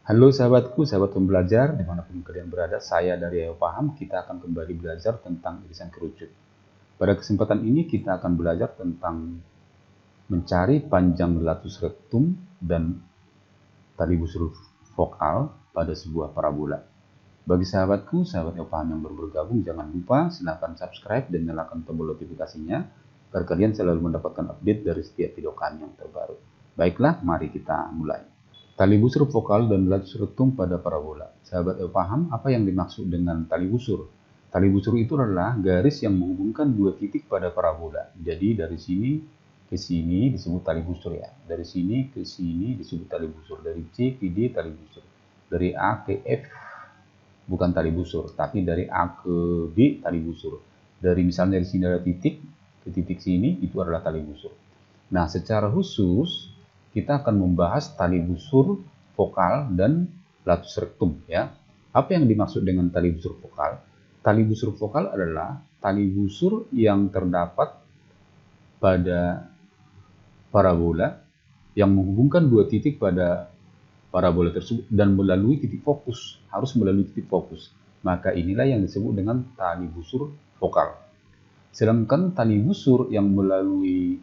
Halo sahabatku, sahabat pembelajar, dimanapun kalian berada, saya dari Ayo Paham, kita akan kembali belajar tentang irisan kerucut. Pada kesempatan ini kita akan belajar tentang mencari panjang latus rektum dan tali busur vokal pada sebuah parabola. Bagi sahabatku, sahabat Ayo Paham yang baru bergabung, jangan lupa silahkan subscribe dan nyalakan tombol notifikasinya, agar kalian selalu mendapatkan update dari setiap video kami yang terbaru. Baiklah, mari kita mulai. Tali busur vokal dan latus rektum pada parabola. Sahabat paham apa yang dimaksud dengan tali busur? Tali busur itu adalah garis yang menghubungkan dua titik pada parabola. Jadi dari sini ke sini disebut tali busur ya. Dari sini ke sini disebut tali busur. Dari C ke D tali busur. Dari A ke F bukan tali busur, tapi dari A ke B tali busur. Dari misalnya dari sini ada titik ke titik sini itu adalah tali busur. Nah, secara khusus kita akan membahas tali busur vokal dan latus rektum ya. Apa yang dimaksud dengan tali busur vokal? Tali busur vokal adalah tali busur yang terdapat pada parabola yang menghubungkan dua titik pada parabola tersebut dan melalui titik fokus, harus melalui titik fokus. Maka inilah yang disebut dengan tali busur vokal. Sedangkan tali busur yang melalui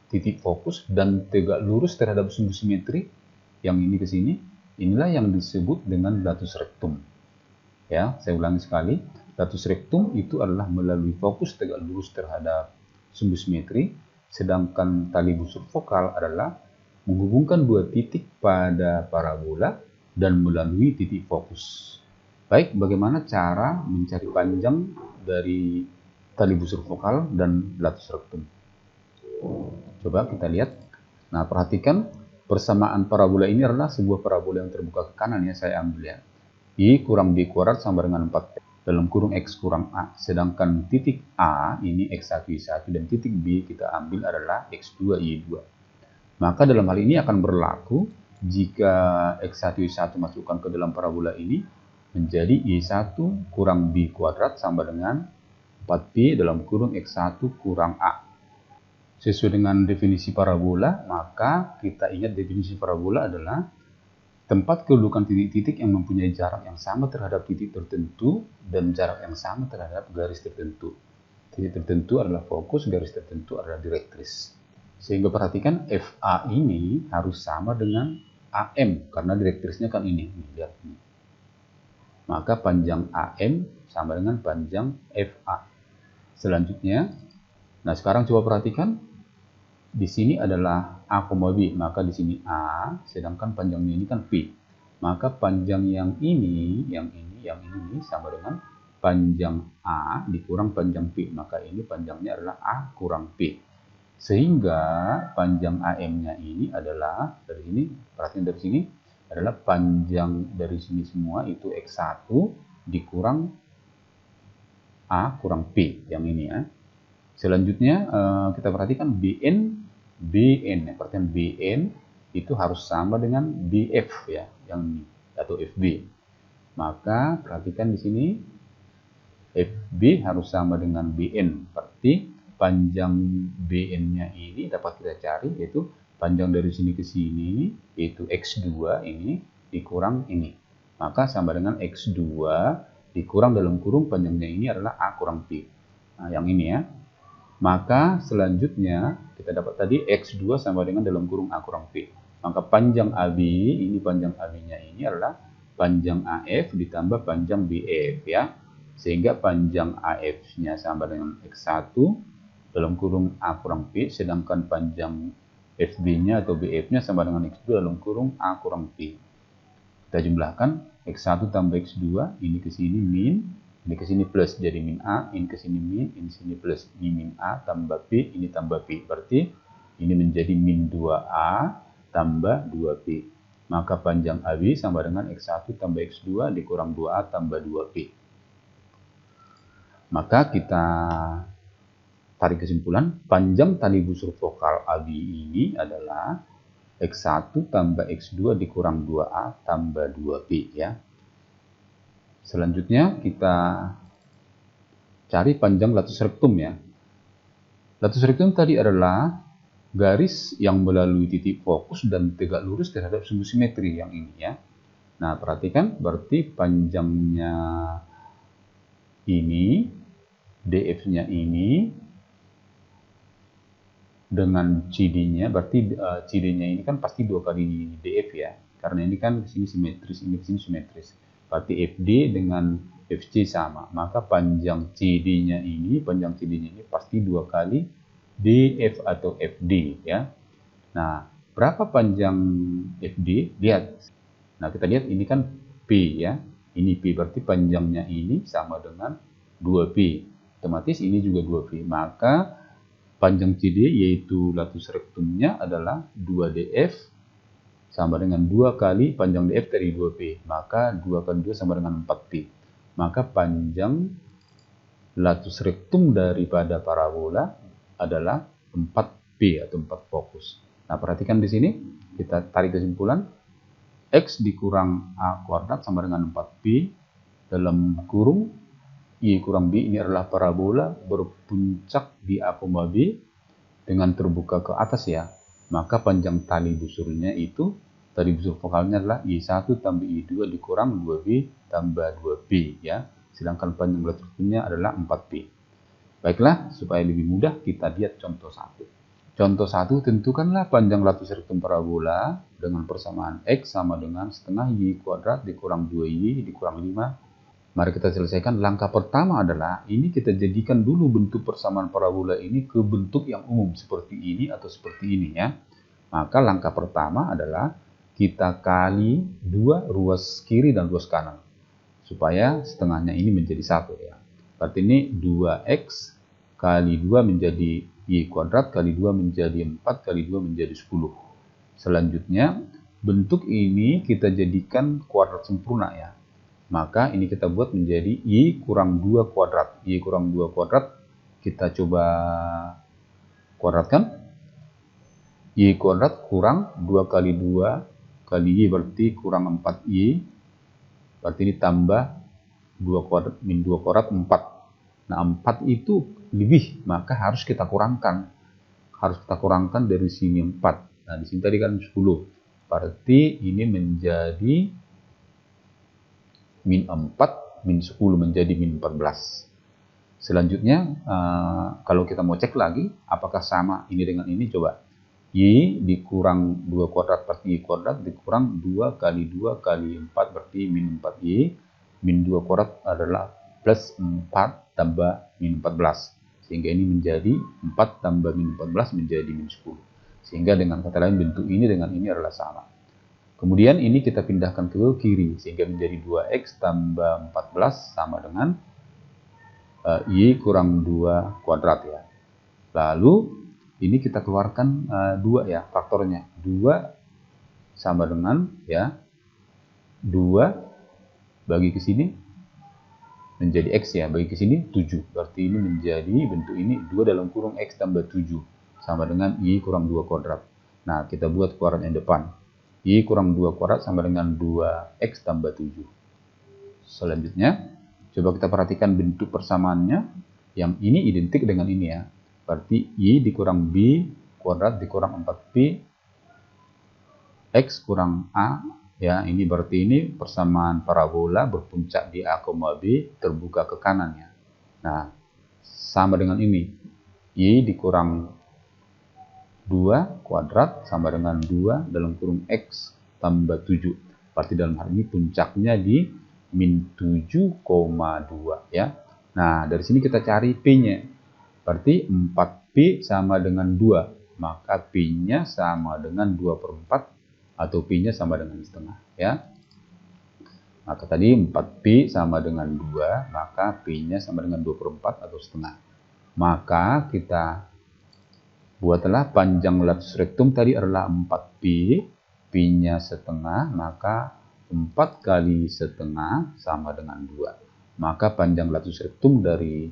titik fokus dan tegak lurus terhadap sumbu simetri, yang ini ke sini, inilah yang disebut dengan latus rektum. Ya, saya ulangi sekali, latus rektum itu adalah melalui fokus tegak lurus terhadap sumbu simetri, sedangkan tali busur vokal adalah menghubungkan dua titik pada parabola dan melalui titik fokus. Baik, bagaimana cara mencari panjang dari tali busur vokal dan latus rektum? Coba kita lihat. Nah, perhatikan persamaan parabola ini adalah sebuah parabola yang terbuka ke kanan ya, saya ambil ya. I kurang B kuadrat sama dengan 4P dalam kurung X kurang A. Sedangkan titik A ini X1 Y1 dan titik B kita ambil adalah X2 Y2. Maka dalam hal ini akan berlaku jika X1 Y1 masukkan ke dalam parabola ini menjadi Y1 kurang B kuadrat sama dengan 4B dalam kurung X1 kurang A. Sesuai dengan definisi parabola, maka kita ingat definisi parabola adalah tempat kedudukan titik-titik yang mempunyai jarak yang sama terhadap titik tertentu dan jarak yang sama terhadap garis tertentu. Titik tertentu adalah fokus, garis tertentu adalah direktris. Sehingga perhatikan FA ini harus sama dengan AM karena direktrisnya kan ini. Lihat ini. Maka panjang AM sama dengan panjang FA. Selanjutnya, nah sekarang coba perhatikan. Di sini adalah A, B, maka di sini A, sedangkan panjangnya ini kan P. Maka panjang yang ini sama dengan panjang A dikurang panjang P. Maka ini panjangnya adalah A kurang P. Sehingga panjang AM-nya ini adalah, dari sini, perhatikan dari sini, adalah panjang dari sini semua itu X1 dikurang A kurang P, yang ini ya. Selanjutnya kita perhatikan BN, perhatikan BN itu harus sama dengan BF ya, yang ini atau FB. Maka perhatikan di sini FB harus sama dengan BN. Berarti panjang BN-nya ini dapat kita cari yaitu panjang dari sini ke sini yaitu X2 ini dikurang ini. Maka sama dengan X2 dikurang dalam kurung panjangnya ini adalah A kurang P. Nah, yang ini ya. Maka selanjutnya kita dapat tadi X2 sama dengan dalam kurung A kurang P. Maka panjang AB, ini panjang AB-nya ini adalah panjang AF ditambah panjang BF ya. Sehingga panjang AF-nya sama dengan X1 dalam kurung A kurang P, sedangkan panjang FB-nya atau BF-nya sama dengan X2 dalam kurung A kurang P. Kita jumlahkan X1 tambah X2, ini ke sini min, ini ke sini plus, jadi min A, ini ke sini min, ini sini plus. Ini min A tambah P, ini tambah P. Berarti ini menjadi min 2A tambah 2P. Maka panjang AB sama dengan X1 tambah X2 dikurang 2A tambah 2P. Maka kita tarik kesimpulan, panjang tali busur vokal AB ini adalah X1 tambah X2 dikurang 2A tambah 2P ya. Selanjutnya kita cari panjang latus rektum ya. Latus rektum tadi adalah garis yang melalui titik fokus dan tegak lurus terhadap sumbu simetri yang ini ya. Nah, perhatikan berarti panjangnya ini, DF-nya ini, dengan CD-nya, berarti CD-nya ini kan pasti 2 kali DF ya. Karena ini kan di sini simetris, ini di sini simetris. Berarti FD dengan FC sama. Maka panjang CD-nya ini, pasti 2 kali DF atau FD ya. Nah, berapa panjang FD? Lihat. Nah, kita lihat ini kan P ya. Ini P, berarti panjangnya ini sama dengan 2P. Otomatis ini juga 2P. Maka panjang CD yaitu latus rektumnya adalah 2DF sama dengan 2 kali panjang DF dari 2P. Maka 2 kali 2 sama dengan 4P. Maka panjang latus rektum daripada parabola adalah 4P atau 4 fokus. Nah, perhatikan di sini kita tarik kesimpulan. X dikurang A kuadrat sama dengan 4P dalam kurung Y kurang B ini adalah parabola berpuncak di A, B dengan terbuka ke atas ya. Maka panjang tali busurnya itu, tali busur vokalnya adalah Y1 tambah Y2 dikurang 2B tambah 2B ya. Sedangkan panjang latus rektumnya adalah 4P. Baiklah, supaya lebih mudah kita lihat contoh 1. Contoh 1, tentukanlah panjang latus rektum parabola dengan persamaan X sama dengan setengah Y kuadrat dikurang 2Y dikurang 5. Mari kita selesaikan. Langkah pertama adalah ini kita jadikan dulu bentuk persamaan parabola ini ke bentuk yang umum seperti ini atau seperti ini ya. Maka langkah pertama adalah kita kali 2 ruas kiri dan ruas kanan supaya setengahnya ini menjadi 1 ya. Berarti ini 2x kali 2 menjadi Y kuadrat kali 2 menjadi 4 kali 2 menjadi 10. Selanjutnya bentuk ini kita jadikan kuadrat sempurna ya. Maka ini kita buat menjadi Y kurang 2 kuadrat. Y kurang 2 kuadrat kita coba kuadratkan. Y kuadrat kurang 2 kali 2 kali Y berarti kurang 4Y. Berarti ini tambah 2 kuadrat min 2 kuadrat 4. Nah, 4 itu lebih, maka harus kita kurangkan. Harus kita kurangkan dari sini 4. Nah, di sini tadi kan 10. Berarti ini menjadi min 4, min 10 menjadi min 14. Selanjutnya, kalau kita mau cek lagi, apakah sama ini dengan ini, coba. Y dikurang 2 kuadrat berarti Y kuadrat, dikurang 2 kali 2 kali 4 berarti min 4Y. Min 2 kuadrat adalah plus 4 tambah min 14. Sehingga ini menjadi 4 tambah min 14 menjadi min 10. Sehingga dengan kata lain bentuk ini dengan ini adalah sama. Kemudian ini kita pindahkan ke kiri sehingga menjadi 2x tambah 14 sama dengan Y kurang 2 kuadrat ya. Lalu ini kita keluarkan 2 ya faktornya. 2 sama dengan ya 2 bagi ke sini menjadi x ya, bagi ke sini 7. Berarti ini menjadi bentuk ini 2 dalam kurung x tambah 7 sama dengan Y kurang 2 kuadrat. Nah, kita buat kuadrat yang depan. Y kurang 2 kuadrat sama dengan 2x tambah 7. Selanjutnya, coba kita perhatikan bentuk persamaannya. Yang ini identik dengan ini ya. Berarti Y dikurang B kuadrat dikurang 4P. X kurang A. Ya, ini berarti ini persamaan parabola berpuncak di A, B terbuka ke kanan ya. Nah, sama dengan ini. Y dikurang 2 kuadrat sama dengan 2 dalam kurung X tambah 7. Berarti dalam hal ini puncaknya di min 7,2 ya. Nah, dari sini kita cari P-nya. Berarti 4P sama dengan 2. Maka P-nya sama dengan 2/4 atau P-nya sama dengan setengah ya. Maka tadi 4P sama dengan 2, maka P-nya sama dengan 2/4 atau setengah. Maka kita buatlah panjang latus rektum tadi adalah 4P, P-nya setengah, maka 4 kali setengah sama dengan 2. Maka panjang latus rektum dari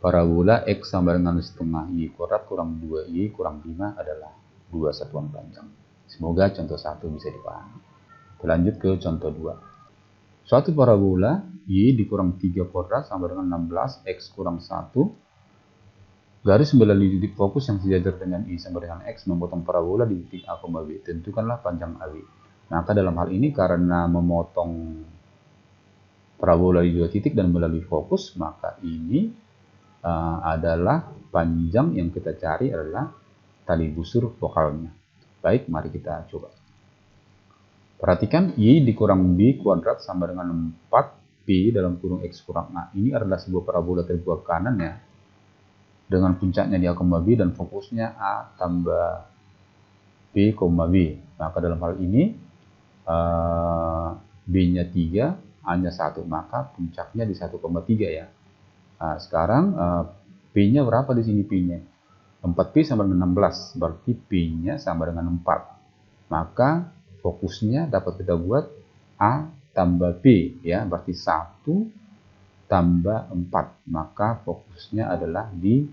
parabola X sama dengan setengah Y kuadrat kurang 2Y kurang 5 adalah 2 satuan panjang. Semoga contoh 1 bisa dipahami. Kita lanjut ke contoh 2. Suatu parabola Y dikurang 3 kuadrat sama dengan 16, X kurang 1. Garis melalui titik fokus yang sejajar dengan Y sama dengan X memotong parabola di titik A, B. Tentukanlah panjang AB. Maka dalam hal ini karena memotong parabola di 2 titik dan melalui fokus, maka ini adalah panjang yang kita cari adalah tali busur vokalnya. Baik, mari kita coba. Perhatikan Y dikurang B kuadrat sama dengan 4P dalam kurung X kurang A. Ini adalah sebuah parabola terbuat kanan ya. Dengan puncaknya di A, B dan fokusnya A tambah B, B. Maka dalam hal ini B-nya 3, A-nya 1. Maka puncaknya di 1,3 ya. Nah, sekarang P-nya berapa di sini P-nya? 4P sama dengan 16, berarti P-nya sama dengan 4. Maka fokusnya dapat kita buat A tambah P, ya, berarti 1 tambah 4. Maka fokusnya adalah di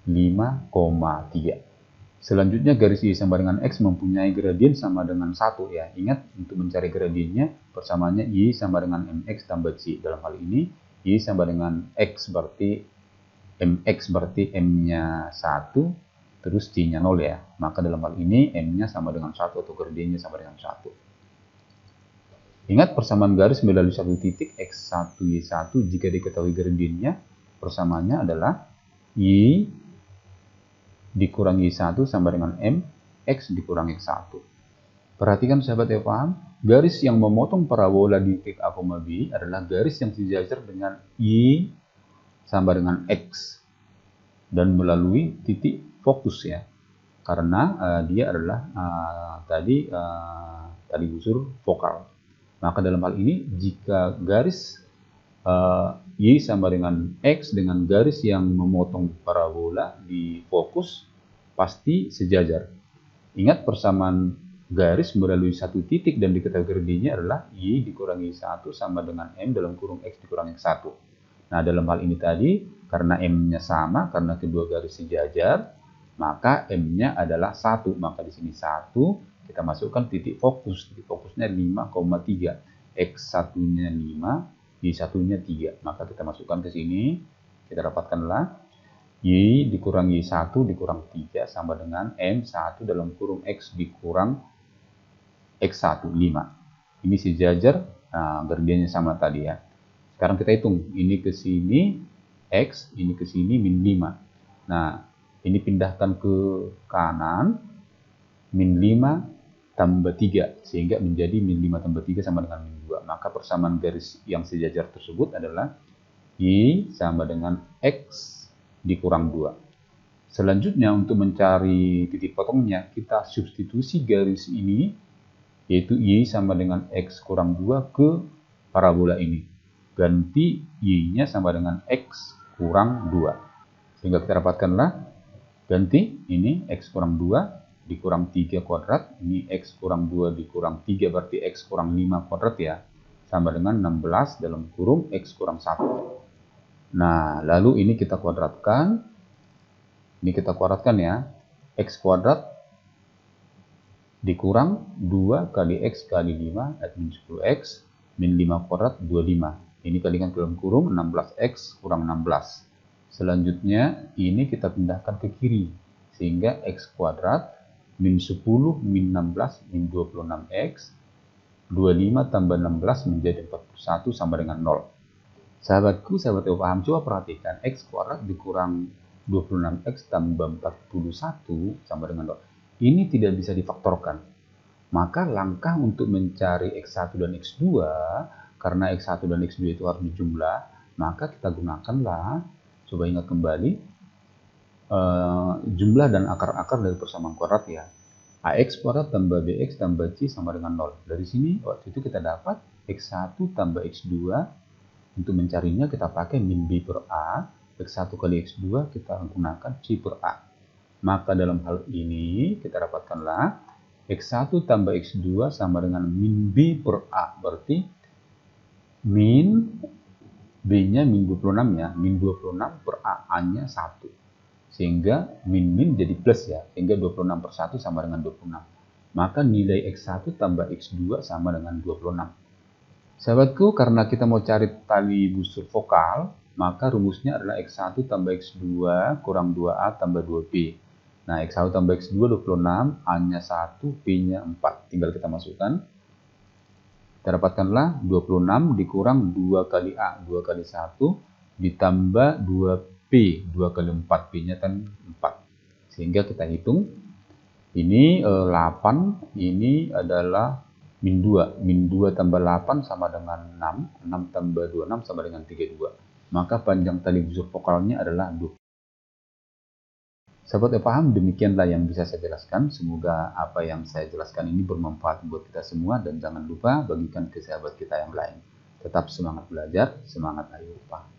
5,3. Selanjutnya garis Y sama dengan X mempunyai gradien sama dengan 1 ya. Ingat, untuk mencari gradiennya persamaannya Y sama dengan MX tambah C. Dalam hal ini Y sama dengan X berarti MX berarti M-nya 1, terus C-nya 0 ya. Maka dalam hal ini M-nya sama dengan 1 atau gradiennya sama dengan 1. Ingat persamaan garis melalui satu titik X1, Y1 jika diketahui gradiennya, persamaannya adalah Y dikurang Y1 sama dengan M, X dikurang X1. Perhatikan sahabat ya, paham? Garis yang memotong parabola di titik A, B adalah garis yang sejajar dengan Y sama dengan X dan melalui titik fokus ya, karena dia adalah tali busur vokal. Maka dalam hal ini jika garis Y sama dengan X dengan garis yang memotong parabola di fokus pasti sejajar. Ingat persamaan garis melalui satu titik dan diketahui gradiennya adalah Y dikurangi 1 sama dengan M dalam kurung X dikurangi 1. Nah, dalam hal ini tadi, karena M-nya sama, karena kedua garis sejajar, maka M-nya adalah 1. Maka di sini 1, kita masukkan titik fokus. Titik fokusnya 5,3. X1-nya 5, Y1-nya 3. Maka kita masukkan ke sini, kita dapatkanlah Y dikurangi 1 dikurang 3 sama dengan M1 dalam kurung X dikurang X1, 5. Ini sejajar, gradiennya sama tadi ya. Sekarang kita hitung, ini ke sini X, ini ke sini min 5. Nah, ini pindahkan ke kanan, min 5 tambah 3, sehingga menjadi min 5 tambah 3 sama dengan min 2. Maka persamaan garis yang sejajar tersebut adalah Y sama dengan X dikurang 2. Selanjutnya untuk mencari titik potongnya, kita substitusi garis ini, yaitu Y sama dengan X kurang 2 ke parabola ini. Ganti Y-nya sama dengan X kurang 2. Sehingga kita dapatkanlah, ganti ini X kurang 2 dikurang 3 kuadrat. Ini X kurang 2 dikurang 3 berarti X kurang 5 kuadrat ya. Sama dengan 16 dalam kurung X kurang 1. Nah, lalu ini kita kuadratkan. Ini kita kuadratkan ya. X kuadrat dikurang 2 kali X kali 5, min 10X, min 5 kuadrat 25. Ini kalikan ke dalam kurung 16X kurang 16. Selanjutnya ini kita pindahkan ke kiri. Sehingga X kuadrat min 10 min 16 min 26X. 25 tambah 16 menjadi 41 sama dengan 0. Sahabatku, sahabat yang paham, coba perhatikan. X kuadrat dikurang 26X tambah 41 sama dengan 0. Ini tidak bisa difaktorkan. Maka langkah untuk mencari X1 dan X2, karena X1 dan X2 itu harus dijumlah, maka kita gunakanlah, coba ingat kembali, jumlah dan akar-akar dari persamaan kuadrat ya. AX kuadrat tambah BX tambah C sama dengan 0. Dari sini, waktu itu kita dapat X1 tambah X2, untuk mencarinya kita pakai min B per A, X1 kali X2 kita gunakan C per A. Maka dalam hal ini kita dapatkanlah X1 tambah X2 sama dengan min B per A, berarti min B-nya min 26 ya, min 26 per A-nya 1. Sehingga min jadi plus ya, sehingga 26 per 1 sama dengan 26. Maka nilai X1 tambah X2 sama dengan 26. Sahabatku, karena kita mau cari tali busur vokal, maka rumusnya adalah X1 tambah X2 kurang 2A tambah 2B. Nah, X1 tambah X2 26, A-nya 1, P-nya 4. Tinggal kita masukkan. Kita dapatkanlah 26 dikurang 2 kali A, 2 kali 1, ditambah 2P, 2 kali 4, P-nya kan 4. Sehingga kita hitung, ini 8, ini adalah min 2. Min 2 tambah 8 sama dengan 6, 6 tambah 26 sama dengan 32. Maka panjang tali busur vokalnya adalah 20. Sahabat yang paham, demikianlah yang bisa saya jelaskan. Semoga apa yang saya jelaskan ini bermanfaat buat kita semua, dan jangan lupa bagikan ke sahabat kita yang lain. Tetap semangat belajar, semangat ayo Pak.